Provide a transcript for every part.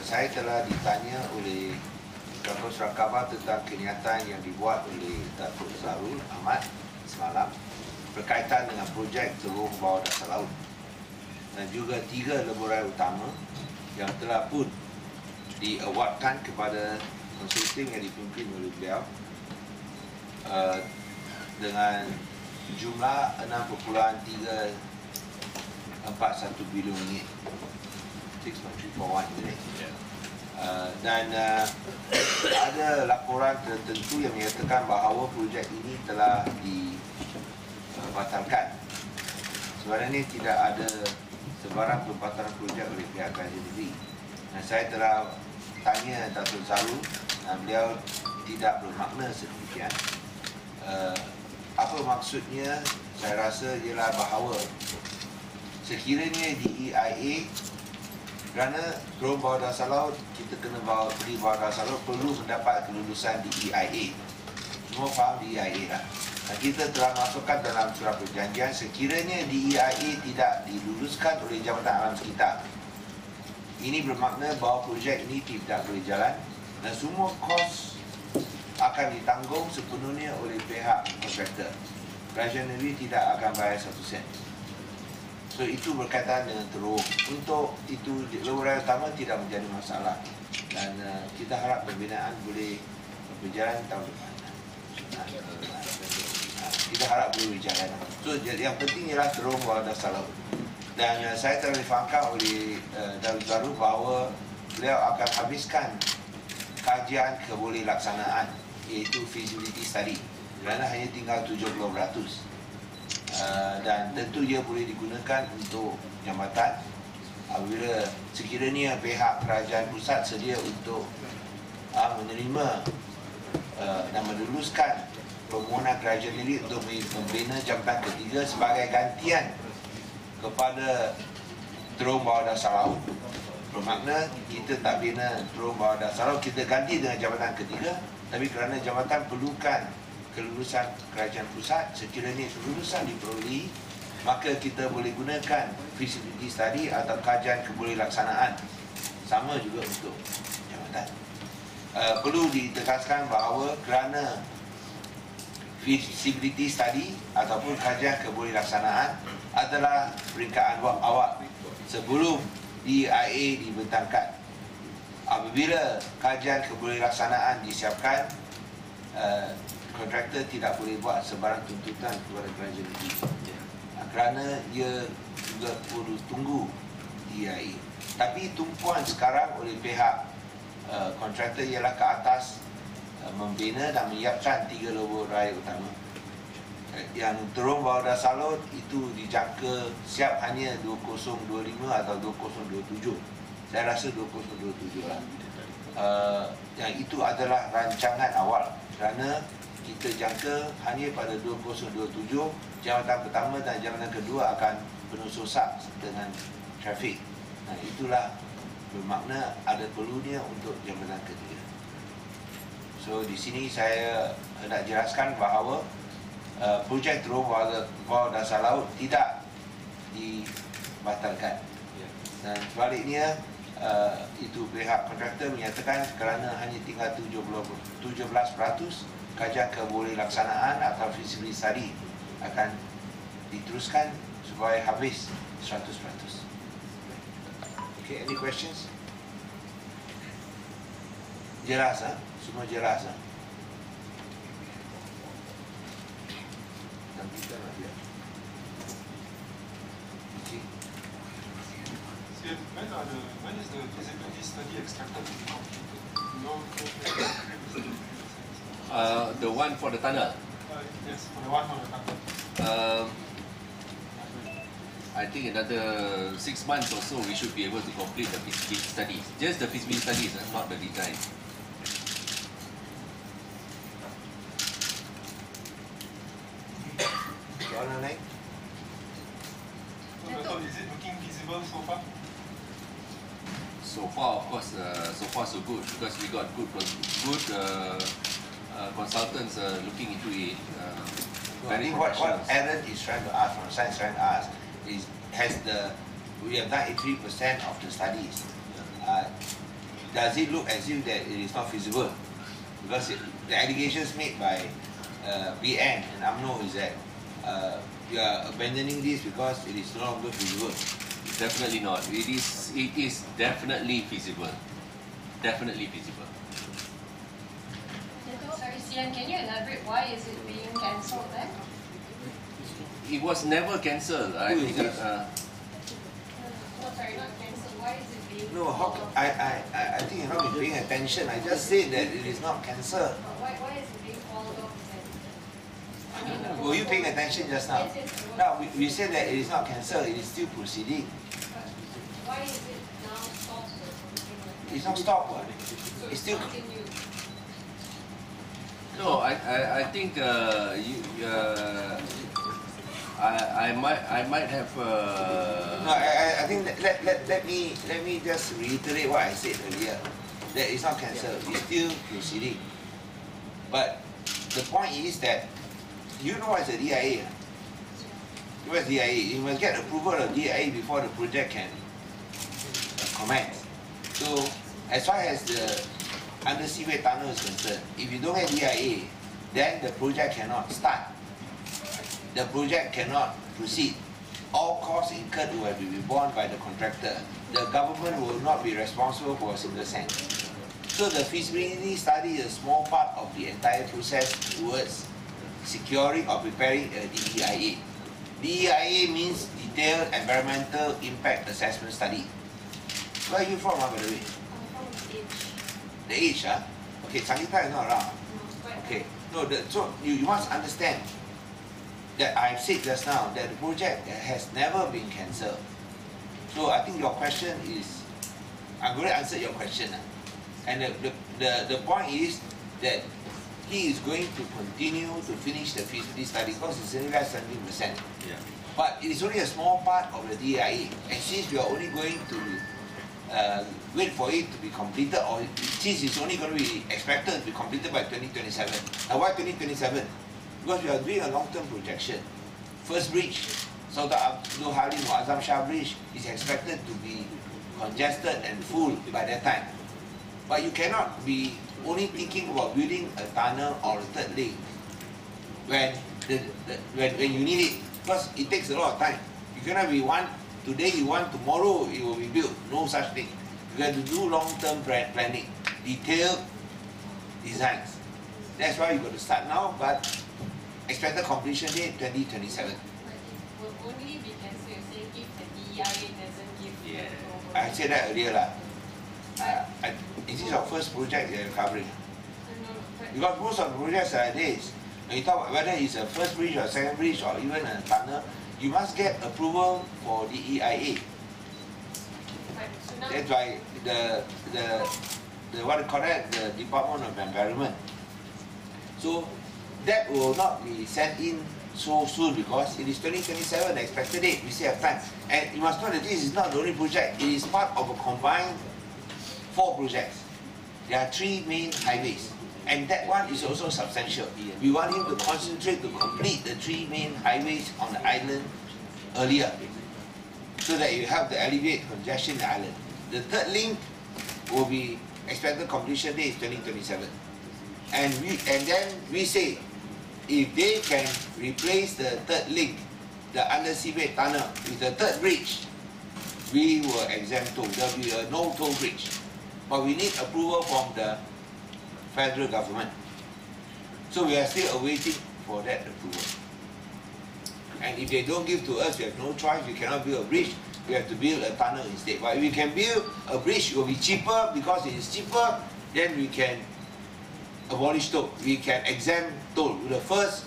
saya telah ditanya oleh Kampus Rakabah tentang kenyataan yang dibuat oleh Datuk Zarul Ahmad semalam berkaitan dengan projek terowong bawah dasar laut dan juga 3 leburan utama yang telah pun diawardkan kepada konsortium yang dipimpin oleh beliau dengan jumlah 6.341 bilion ringgit, 6.341 bilion. Dan ada laporan tertentu yang menyatakan bahawa projek ini telah dibatalkan. Sebenarnya tidak ada sebarang pembatalan projek oleh pihak kerajaan negeri. Dan saya telah tanya Datuk Zarul dan beliau tidak bermakna sedemikian. Apa maksudnya? Saya rasa ialah bahawa sekiranya di EIA, kerana terowong bawah dasar laut, kita kena beri bawah dasar laut perlu mendapat kelulusan di EIA. Semua faham di EIA lah. Dan kita telah masukkan dalam surat perjanjian sekiranya di EIA tidak diluluskan oleh Jabatan Alam Sekitar. Ini bermakna bahawa projek ini tidak boleh jalan dan semua kos akan ditanggung sepenuhnya oleh pihak kontraktor. Kerajaan negeri tidak akan bayar 1 sen. So itu berkaitan dengan terowong. Untuk itu leburan utama tidak menjadi masalah dan kita harap pembinaan boleh berjalan tahun depan. Kita harap boleh berjalan. So yang penting ialah terowong bawah dasar laut. Dan saya telah difahamkan oleh Datuk Zarul bahawa beliau akan habiskan kajian kebolehbelaksanaan, iaitu feasibility study, kerana hanya tinggal 70%. Dan tentu ia boleh digunakan untuk jambatan apabila sekiranya pihak kerajaan pusat sedia untuk menerima dan meluluskan permohonan kerajaan negeri untuk membina jambatan ketiga sebagai gantian kepada terowong bawah dasar laut. Bermakna kita tak bina terowong bawah dasar laut, kita ganti dengan jambatan ketiga, tapi kerana jambatan perlukan kelulusan kerajaan pusat, sekiranya kelulusan diperolehi, maka kita boleh gunakan feasibility study atau kajian kebolehbelaksanaan. Sama juga untuk jambatan. Perlu ditegaskan bahawa kerana feasibility study ataupun kajian kebolehbelaksanaan adalah peringkat awal sebelum EIA dibentangkan. Apabila kajian kebolehbelaksanaan disiapkan, kontraktor tidak boleh buat sebarang tuntutan kepada kerajaan negeri kerana ia juga perlu tunggu EIA. Tapi tumpuan sekarang oleh pihak kontraktor ialah ke atas membina dan menyiapkan 3 lubur raya utama. Yang terowong bawah dasar laut itu dijangka siap hanya 2025 atau 2027. Saya rasa 2027 lah. Yang itu adalah rancangan awal kerana kita jangka hanya pada 2027 jambatan pertama dan jambatan kedua akan penuh susah dengan trafik. Nah, itulah bermakna ada perlunya untuk jambatan ketiga. So di sini saya nak jelaskan bahawa projek terowong bawah dasar laut tidak dibatalkan. Dan sebaliknya itu pihak kontraktor menyatakan kerana hanya tinggal 17% kajian kebolehbelaksanaan atau feasibility study akan diteruskan supaya habis 100%. Okay, any questions? Jelas, semua jelas. Dan kita nak lihat. Okay. When is the feasibility study expected to be completed? The one for the tunnel. Yes, for the one for the tunnel. I think another 6 months or so we should be able to complete the feasibility studies. Just the feasibility studies, not the design. Soalan lain? So, is it looking feasible so far? So far, of course, so far so good because we got good consultants looking into it. Very what professionals. Aaron is trying to ask, from science trying to ask, is we have 93% of the studies. does it look as if that it is not feasible? Because the allegations made by BN and UMNO is that you are abandoning this because it is no longer feasible. Definitely not. It is definitely feasible. Definitely feasible. Sorry, Sian, can you elaborate why is it being cancelled then? It was never cancelled. I think No, sorry, not cancelled. Why is it being No, I think you're not paying attention. I just said that it is not cancelled. Why is it being called off then? Were you paying attention just now? Yes, yes. Now, we said that it is not cancelled, it is still proceeding. Why is it now stopped or something like that? It's not stopped. What? So It's still. continued. no. I think I might have. No, I think let me just reiterate what I said earlier. That it's not cancelled, it's still proceeding. But the point is that you know what's a DIA? What's DIA? You must get approval of DIA before the project can commence. So as far as the underseaway tunnel is concerned, if you don't have DIA, then the project cannot start. The project cannot proceed. All costs incurred will be borne by the contractor. The government will not be responsible for a single cent. So the feasibility study is a small part of the entire process towards securing or preparing a DEIA. DEIA means Detailed Environmental Impact Assessment Study. Where are you from, by the way? I'm from H. The age, huh? Okay, Sangita is not around. Okay, no, so you must understand that I've said just now that the project has never been cancelled. So I think your question is, I'm going to answer your question. And the point is that he is going to continue to finish the feasibility study because it's only less than 70%. Yeah. But it is only a small part of the DIA. And since we are only going to wait for it to be completed, or since it's only going to be expected to be completed by 2027. Now why 2027? Because we are doing a long-term projection. First bridge, Sultan Abdul Halim Azam Shah Bridge, is expected to be congested and full by that time. But you cannot be only thinking about building a tunnel or a third link when you need it, because it takes a lot of time. You cannot be today you want, tomorrow it will be built. No such thing. You have to do long-term planning, detailed designs. That's why you got to start now, but expected completion date 2027. But it will only be cancelled, you say, if the DEIA doesn't give you approval. I said that earlier lah. Is this your first project you're covering? Because most of the projects are this. When you talk about whether it's a first bridge or second bridge or even a tunnel, you must get approval for the EIA. That's why the what you call that, the Department of Environment. So that will not be sent in so soon because it is 2027 the expected date. We still have time. And you must know that this is not the only project. It is part of a combined 4 projects. There are 3 main highways. And that one is also substantial. We want him to concentrate to complete the 3 main highways on the island earlier, so that you help to alleviate congestion in the island. The third link will be expected completion date is 2027. And then we say, if they can replace the third link, the underseaway tunnel, with the third bridge, we will exempt toll. There will be a no toll bridge. But we need approval from the federal government. So we are still awaiting for that approval. And if they don't give to us, we have no choice. We cannot build a bridge. We have to build a tunnel instead. But if we can build a bridge, it will be cheaper. Because it is cheaper, then we can abolish toll. We can exempt toll. The first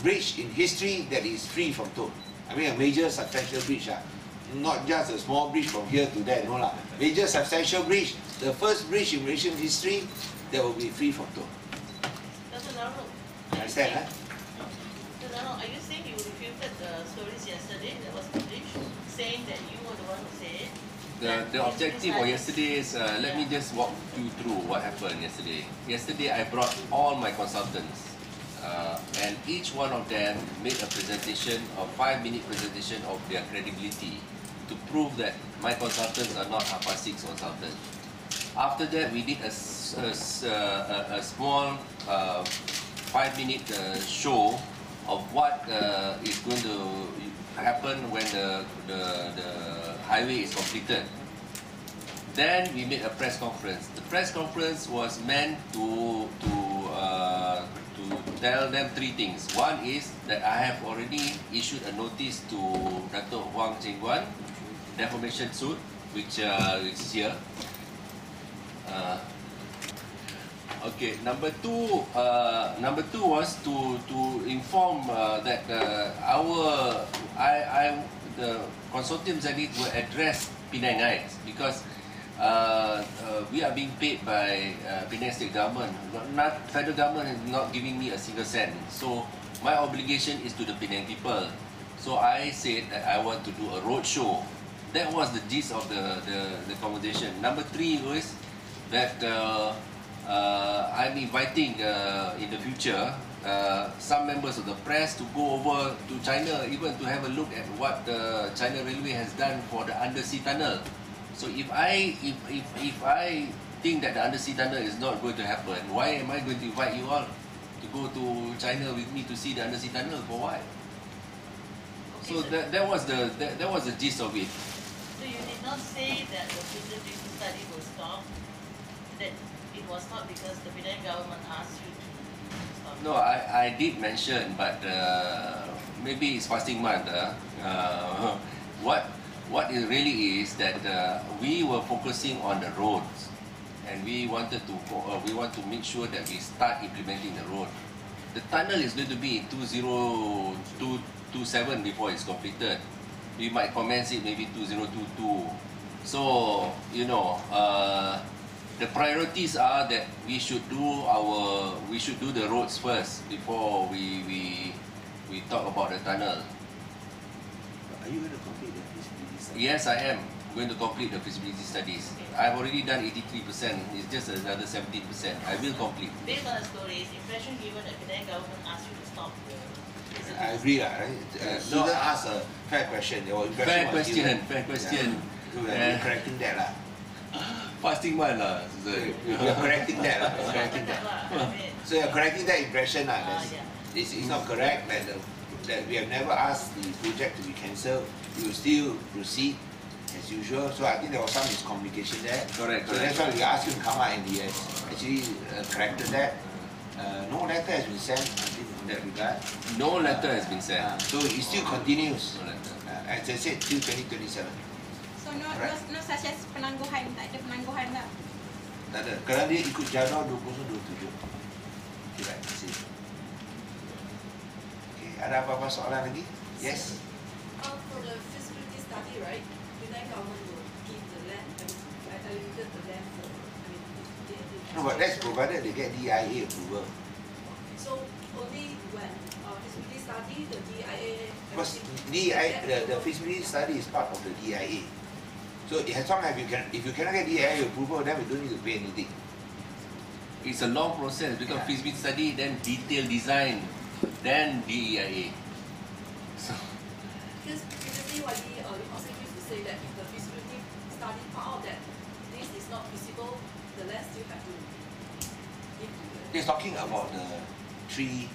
bridge in history that is free from toll. I mean a major substantial bridge. Not just a small bridge from here to there, no lah. Major substantial bridge, the first bridge in Malaysian history that will be free from toll. Dr. Naro, You understand, huh? Dr. Naro, are you saying you refuted the stories yesterday that was published, saying that you were the one who said? The objective of yesterday is, let me just walk you through what happened yesterday. Yesterday I brought all my consultants and each one of them made a presentation, a 5-minute presentation of their credibility to prove that my consultants are not APA 6 consultants. After that, we did a small 5-minute show of what is going to happen when the highway is completed. Then we made a press conference. The press conference was meant to tell them 3 things. One is that I have already issued a notice to Dato' Huang Chengguan, defamation suit, which is here. Okay. Number two was to inform that the Consortium Zenith will address Penangites because we are being paid by Penang State Government. Federal Government is not giving me a single cent. So my obligation is to the Penang people. So I said that I want to do a road show. That was the gist of the conversation. Number 3 was that I'm inviting in the future some members of the press to go over to China, even to have a look at what the China Railway has done for the undersea tunnel. So if I think that the undersea tunnel is not going to happen, why am I going to invite you all to go to China with me to see the undersea tunnel? For what? Okay, So that was the gist of it. So you did not say that the feasibility study will stop, that it was not because the Penang government asked you to stop? No, I did mention, but maybe it's fasting month. What it really is that we were focusing on the roads, and we want to make sure that we start implementing the road. The tunnel is going to be in 2027 before it's completed. We might commence it maybe 2022. So the priorities are that we should do the roads first before we talk about the tunnel. Are you going to complete the feasibility study? Yes, I am going to complete the feasibility studies. I've already done 83%. It's just another 17%. I will complete. Based on the stories, impression given that Penang government asked you to stop the feasibility. I agree, right? Susan asked a fair question. Fair question. So we are correcting that lah. Fasting month lah. We are correcting that lah. So you are correcting that impression lah. It's not correct that we have never asked the project to be cancelled. We will still proceed as usual. So I think there was some miscommunication there. Correct. So that's why we asked you to come out and he has actually corrected that. No letter has been sent, I think, in that regard. No letter has been sent. So it still continues. No letter. As I said, till 2027. So no such as penangguhan, tak ada penangguhan lah. Tak ada. Kerana dia ikut jadual 2027. Okay, right. See. Okay, ada apa-apa soalan lagi? Yes? For the feasibility study, right, Penang government will give the land, allocated the land for, No, but that's provided they get DIA approval. So only when feasibility study, the DIA. Because the feasibility study is part of the DIA. So as long as if you cannot get DIA approval, then we don't need to pay anything. It's a long process because feasibility study, then detailed design, then DEIA. So Because previously, Wadi also used to say that if the feasibility study found out that this is not feasible, the land still have to give to the He's talking about the 3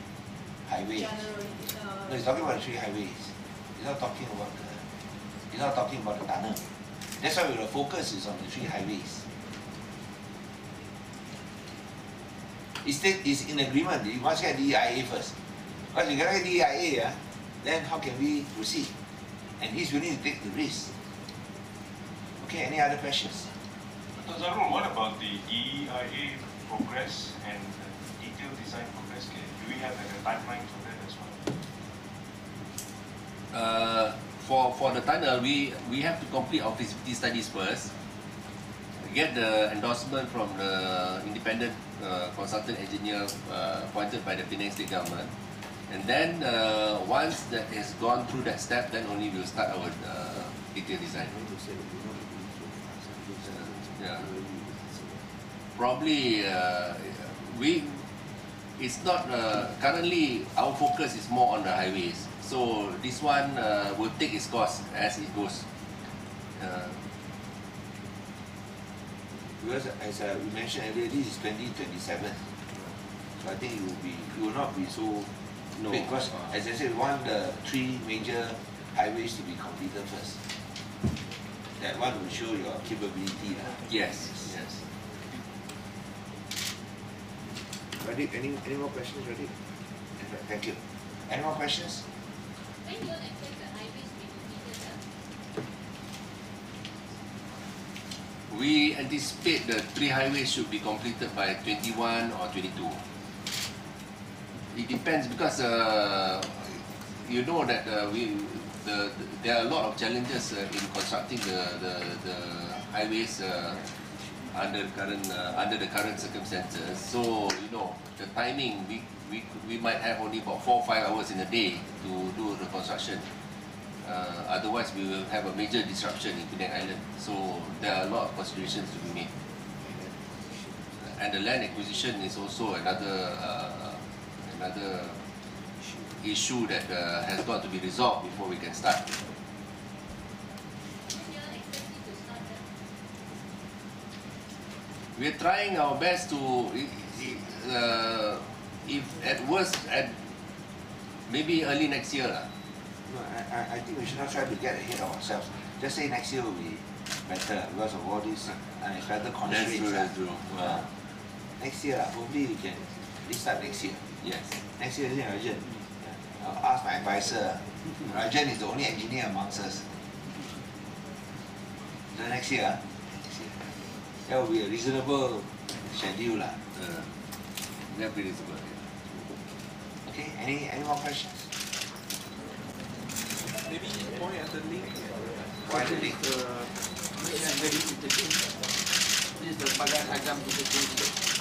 highways. generally. No, he's talking about the 3 highways. He's not talking about the tunnel. That's why the focus is on the 3 highways. It's in agreement. You must get DIA first. Because if you cannot get DIA, then how can we proceed? And he's willing to take the risk. Okay, any other questions? Dr. Zarul, what about the DEIA progress and detailed design progress? Do we have a timeline for that as well? For the tunnel, we have to complete our feasibility studies first, get the endorsement from the independent consultant engineer appointed by the Penang State Government, and then once that has gone through that step, then only we'll start our detailed design. Yeah. Probably it's not currently our focus is more on the highways. So this one will take its course as it goes. Because as we mentioned earlier, this is 2027. So I think it will not be so big because, as I said, we want the 3 major highways to be completed first. That one will show your capability. Yes. Ready? Any more questions, Ready? Thank you. Any more questions? When do you expect the highways to be completed? We anticipate the 3 highways should be completed by 21 or 22. It depends because you know that there are a lot of challenges in constructing the highways under the current circumstances. So you know the timing we might have only about 4 or 5 hours in a day to do the construction. Otherwise, we will have a major disruption in Penang Island. So there are a lot of considerations to be made, and the land acquisition is also another issue that has got to be resolved before we can start. We are trying our best to, if at worst, maybe early next year. No, I think we should not try to get ahead of ourselves. Just say next year will be better because of all these unexpected constraints. That's true. Next year, hopefully we can restart next year. Yes. Next year, isn't it, Rajan? I'll ask my advisor. Rajan is the only engineer amongst us. So next year, that will be a reasonable schedule. That will be reasonable. Okay, any more questions? Maybe point at the link. Point at the link. This is the Bagan Agam interchange.